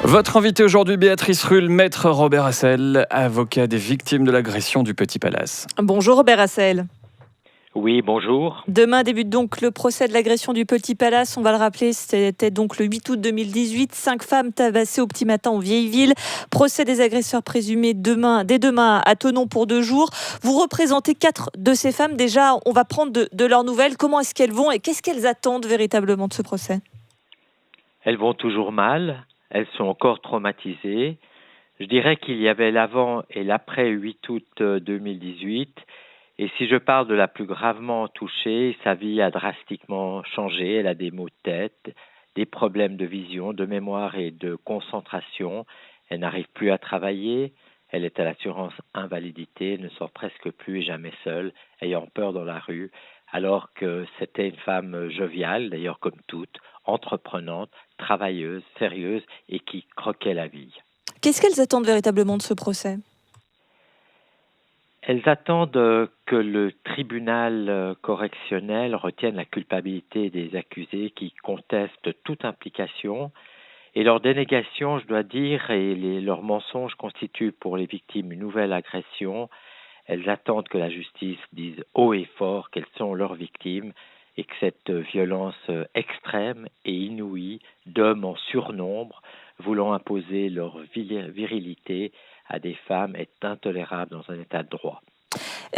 Votre invité aujourd'hui, Béatrice Rulle, maître Robert Hassel, avocat des victimes de l'agression du Petit Palace. Bonjour Robert Hassel. Oui, bonjour. Demain débute donc le procès de l'agression du Petit Palace. On va le rappeler, c'était donc le 8 août 2018. 5 femmes tabassées au petit matin aux Vieilles-Villes. Procès des agresseurs présumés dès demain à Thonon pour 2 jours. Vous représentez 4 de ces femmes. Déjà, on va prendre de leurs nouvelles. Comment est-ce qu'elles vont et qu'est-ce qu'elles attendent véritablement de ce procès ? Elles vont toujours mal. Elles sont encore traumatisées. Je dirais qu'il y avait l'avant et l'après 8 août 2018. Et si je parle de la plus gravement touchée, sa vie a drastiquement changé. Elle a des maux de tête, des problèmes de vision, de mémoire et de concentration. Elle n'arrive plus à travailler. Elle est à l'assurance invalidité, ne sort presque plus et jamais seule, ayant peur dans la rue, alors que c'était une femme joviale, d'ailleurs comme toutes, entreprenante, travailleuse, sérieuse et qui croquait la vie. Qu'est-ce qu'elles attendent véritablement de ce procès ? Elles attendent que le tribunal correctionnel retienne la culpabilité des accusés qui contestent toute implication. Et leur dénégation, je dois dire, et leurs mensonges constituent pour les victimes une nouvelle agression. Elles attendent que la justice dise haut et fort qu'elles sont leurs victimes et que cette violence extrême et inouïe d'hommes en surnombre voulant imposer leur virilité à des femmes est intolérable dans un état de droit.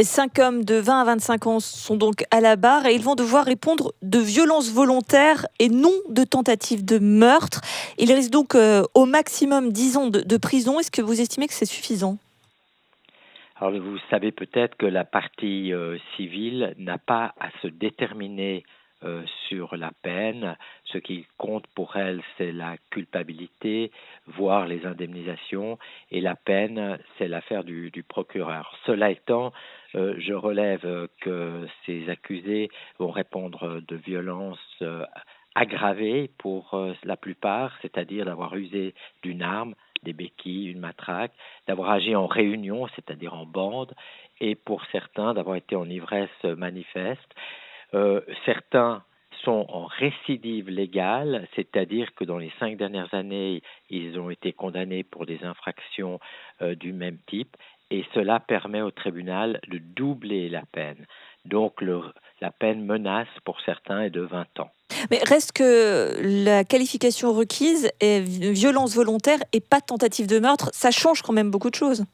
5 hommes de 20 à 25 ans sont donc à la barre et ils vont devoir répondre de violences volontaires et non de tentatives de meurtre. Ils risquent donc au maximum 10 ans de prison. Est-ce que vous estimez que c'est suffisant ? Alors vous savez peut-être que la partie civile n'a pas à se déterminer sur la peine. Ce qui compte pour elle, c'est la culpabilité, voire les indemnisations, et la peine, c'est l'affaire du procureur. Cela étant, je relève que ces accusés vont répondre de violences aggravées pour la plupart, c'est-à-dire d'avoir usé d'une arme, des béquilles, une matraque, d'avoir agi en réunion, c'est-à-dire en bande, et pour certains d'avoir été en ivresse manifeste. Certains sont en récidive légale, c'est-à-dire que dans les 5 dernières années, ils ont été condamnés pour des infractions du même type, et cela permet au tribunal de doubler la peine. Donc la peine menace pour certains est de 20 ans. Mais reste que la qualification requise est violence volontaire et pas tentative de meurtre. Ça change quand même beaucoup de choses.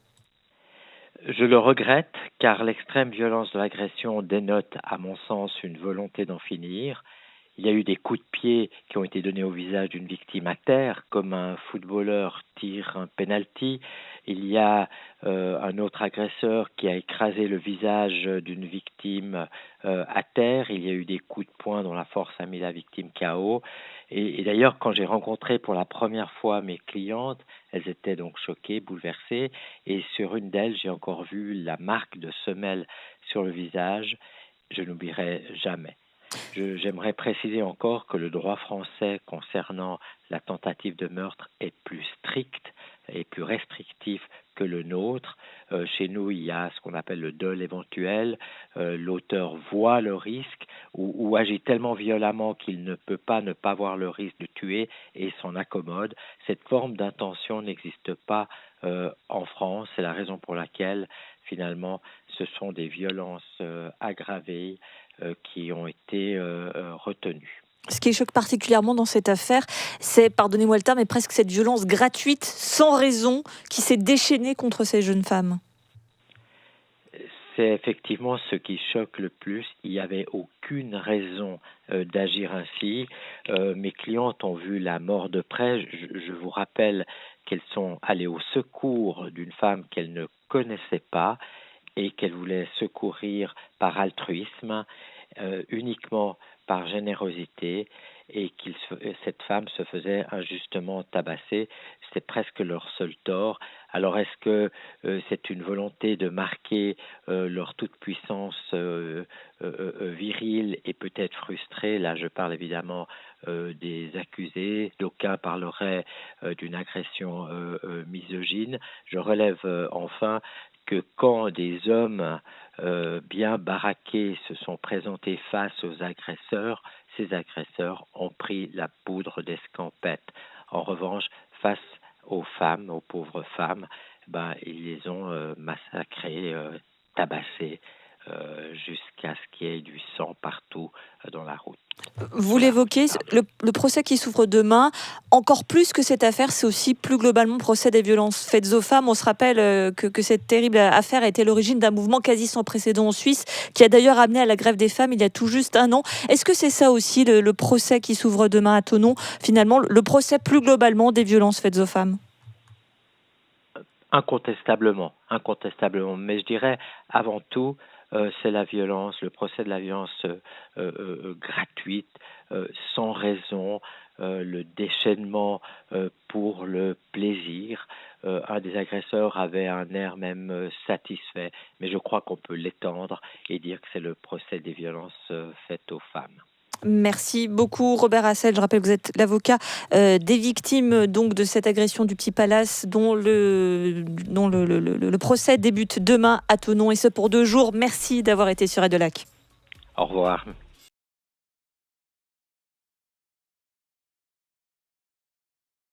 Je le regrette car l'extrême violence de l'agression dénote, à mon sens, une volonté d'en finir. Il y a eu des coups de pied qui ont été donnés au visage d'une victime à terre, comme un footballeur tire un penalty. Il y a un autre agresseur qui a écrasé le visage d'une victime à terre. Il y a eu des coups de poing dont la force a mis la victime KO. Et d'ailleurs, quand j'ai rencontré pour la première fois mes clientes, elles étaient donc choquées, bouleversées. Et sur une d'elles, j'ai encore vu la marque de semelle sur le visage. Je n'oublierai jamais. J'aimerais préciser encore que le droit français concernant la tentative de meurtre est plus strict et plus restrictif que le nôtre. Chez nous, il y a ce qu'on appelle le dol éventuel. L'auteur voit le risque ou agit tellement violemment qu'il ne peut pas ne pas voir le risque de tuer et s'en accommode. Cette forme d'intention n'existe pas en France. C'est la raison pour laquelle, finalement, ce sont des violences aggravées qui ont été retenues. Ce qui choque particulièrement dans cette affaire, c'est, pardonnez-moi le terme, mais presque cette violence gratuite, sans raison, qui s'est déchaînée contre ces jeunes femmes. C'est effectivement ce qui choque le plus. Il n'y avait aucune raison d'agir ainsi. Mes clientes ont vu la mort de près. Je vous rappelle qu'elles sont allées au secours d'une femme qu'elles ne connaissaient pas et qu'elles voulaient secourir par altruisme, uniquement par générosité, et cette femme se faisait injustement tabasser. C'est presque leur seul tort. Alors est-ce que c'est une volonté de marquer leur toute-puissance virile et peut-être frustrée? Là, je parle évidemment des accusés. D'aucuns parleraient d'une agression misogyne. Je relève enfin que quand des hommes bien baraqués se sont présentés face aux agresseurs, ces agresseurs ont pris la poudre d'escampette. En revanche, face aux femmes, aux pauvres femmes, ils les ont massacrées, tabassées, jusqu'à ce qu'il y ait du sang partout dans la route. Vous l'évoquez, le procès qui s'ouvre demain, encore plus que cette affaire, c'est aussi plus globalement le procès des violences faites aux femmes. On se rappelle que cette terrible affaire a été l'origine d'un mouvement quasi sans précédent en Suisse, qui a d'ailleurs amené à la grève des femmes il y a tout juste un an. Est-ce que c'est ça aussi le procès qui s'ouvre demain à Thonon, finalement, le procès plus globalement des violences faites aux femmes? Incontestablement. Mais je dirais avant tout, c'est la violence, le procès de la violence gratuite, sans raison, le déchaînement pour le plaisir. Un des agresseurs avait un air même satisfait, mais je crois qu'on peut l'étendre et dire que c'est le procès des violences faites aux femmes. Merci beaucoup Robert Hassel. Je rappelle que vous êtes l'avocat des victimes donc de cette agression du Petit Palace dont le procès débute demain à Thonon et ce pour 2 jours. Merci d'avoir été sur Radio Lac. Au revoir.